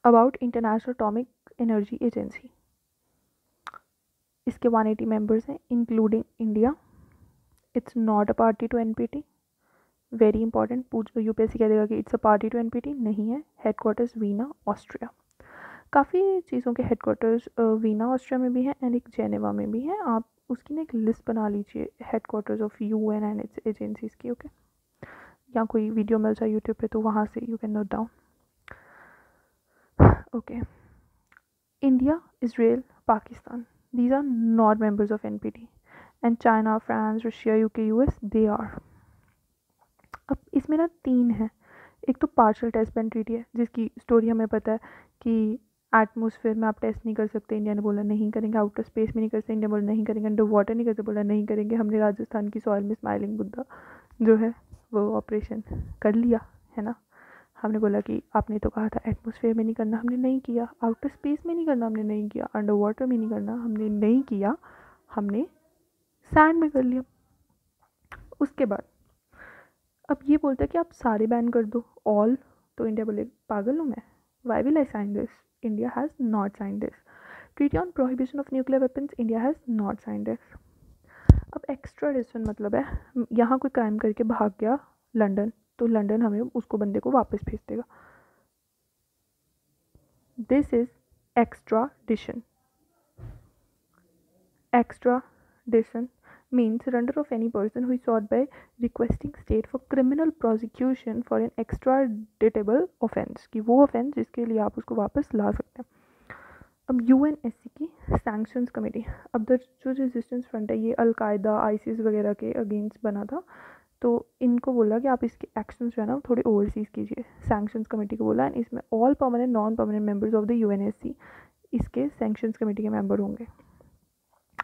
About international atomic energy agency, इसके 180 मेंबर्स हैं including India. It's not a party to NPT, very important, पूछ यूपीएससी कह देगा कि it's a party to NPT, नहीं है। Headquarters Vienna, Austria. काफ़ी चीज़ों के हेडक्वार्टर्स वीना ऑस्ट्रिया में भी हैं एंड एक जेनेवा में भी हैं। आप उसकी ना एक लिस्ट बना लीजिए headquarters of UN and it's agencies की। ओके, या कोई वीडियो मिल जाए यूट्यूब पे तो वहाँ से you can note down. Okay, India, Israel, Pakistan, these are not members of NPT, and China, France, Russia, UK, US, they are। अब इसमें ना 3 है। एक तो पार्शियल टेस्ट बैन ट्रीटी है जिसकी स्टोरी हमें पता है कि एटमोसफेयर में आप टेस्ट नहीं कर सकते, इंडिया ने बोला नहीं करेंगे। आउटर स्पेस में नहीं कर सकते, इंडिया बोला नहीं करेंगे। अंडर वाटर नहीं कर सकते, बोला नहीं करेंगे। हमने राजस्थान की सॉइल में स्माइलिंग बुद्धा जो है वो ऑपरेशन कर लिया है ना। हमने बोला कि आपने तो कहा था एटमॉस्फेयर में नहीं करना, हमने नहीं किया। आउटर स्पेस में नहीं करना, हमने नहीं किया। अंडर वाटर में नहीं करना, हमने नहीं किया। हमने सैंड में कर लिया। उसके बाद अब ये बोलता है कि आप सारे बैन कर दो, ऑल। तो इंडिया बोले पागल हूँ मैं, why will I sign this, India has not sign this. Treaty on prohibition of nuclear weapons, India has not sign this. अब एक्स्ट्राडिशन मतलब है यहाँ कोई क्राइम करके भाग गया लंदन, तो लंदन हमें उसको बंदे को वापस भेज देगा। This is extradition. Extradition means surrender of any person who is sought by requesting state for criminal prosecution for an extraditable offense, कि वो offense जिसके लिए आप उसको वापस ला सकते हैं। अब यूएनएससी की सैंक्शंस कमेटी, अब जो रेजिस्टेंस फ्रंट है ये अलकायदा, आईसिस वगैरह के अगेंस्ट बना था, तो इनको बोला कि आप इसके एक्शंस जो है ना थोड़े ओवरसीज कीजिए। सैंक्शंस कमेटी को बोला, एंड इसमें all permanent non permanent members of the UNSC इसके सैंक्शंस कमेटी के मेंबर होंगे।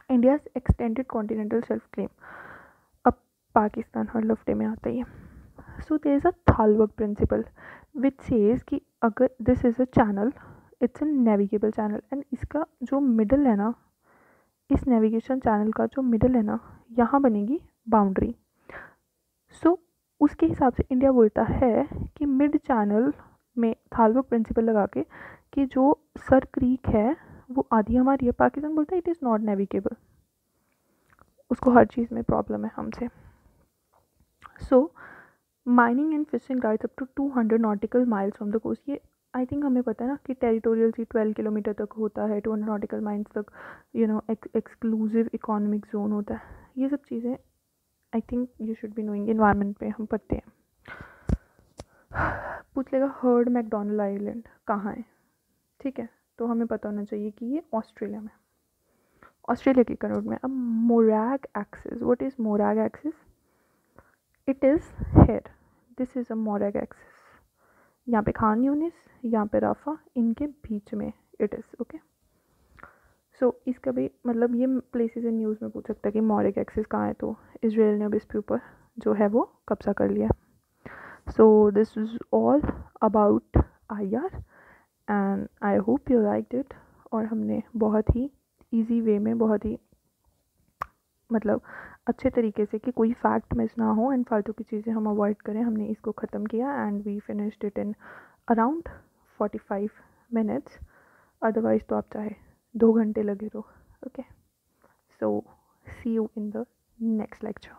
India extended continental shelf claim, अब पाकिस्तान हर लफ्टे में आता ही है। So there is a thalweg principle which says कि अगर this is a channel, it's a navigable channel, and इसका जो मिडल है ना, इस नेविगेशन चैनल का जो मिडल है ना, यहाँ बनेगी बाउंड्री। सो उसके हिसाब से इंडिया बोलता है कि मिड चैनल में थालबर्ग प्रिंसिपल लगा के कि जो सर क्रीक है वो आधी हमारी है। पाकिस्तान बोलता है इट इज़ नॉट नेविगेबल, उसको हर चीज़ में प्रॉब्लम है हमसे। So mining and fishing rights up to 200 nautical miles from the coast, ये आई थिंक हमें पता है ना कि टेरिटोरियल सी 12 किलोमीटर तक होता है, 200 नॉटिकल माइल्स तक एक्सक्लूसिव इकोनॉमिक जोन होता है। ये सब चीज़ें I think you should be knowing, environment पे हम पढ़ते हैं। पूछ लेगा हर्ड मैकडोनल्ड आइलैंड कहाँ है, ठीक है, तो हमें पता होना चाहिए कि ये ऑस्ट्रेलिया में, ऑस्ट्रेलिया के कनोड में। अब Morag axis, what is Morag axis? It is here, this is a Morag axis. यहाँ पे खान यूनिस, यहाँ पे राफा, इनके बीच में इट इज़। ओके, सो इसका भी मतलब ये प्लेसेस इन न्यूज़ में पूछ सकता है कि मोरैग एक्सिस कहाँ है, तो इसराइल ने अब इस पे ऊपर जो है वो कब्जा कर लिया। So this is all about IR and I hope you liked it. और हमने बहुत ही ईजी वे में, बहुत ही मतलब अच्छे तरीके से कि कोई फैक्ट मिस ना हो एंड फालतू की चीज़ें हम अवॉइड करें, हमने इसको ख़त्म किया and we finished it in around 45 minutes. Otherwise तो आप चाहे 2 घंटे लगे रहो। Okay, so see you in the next lecture.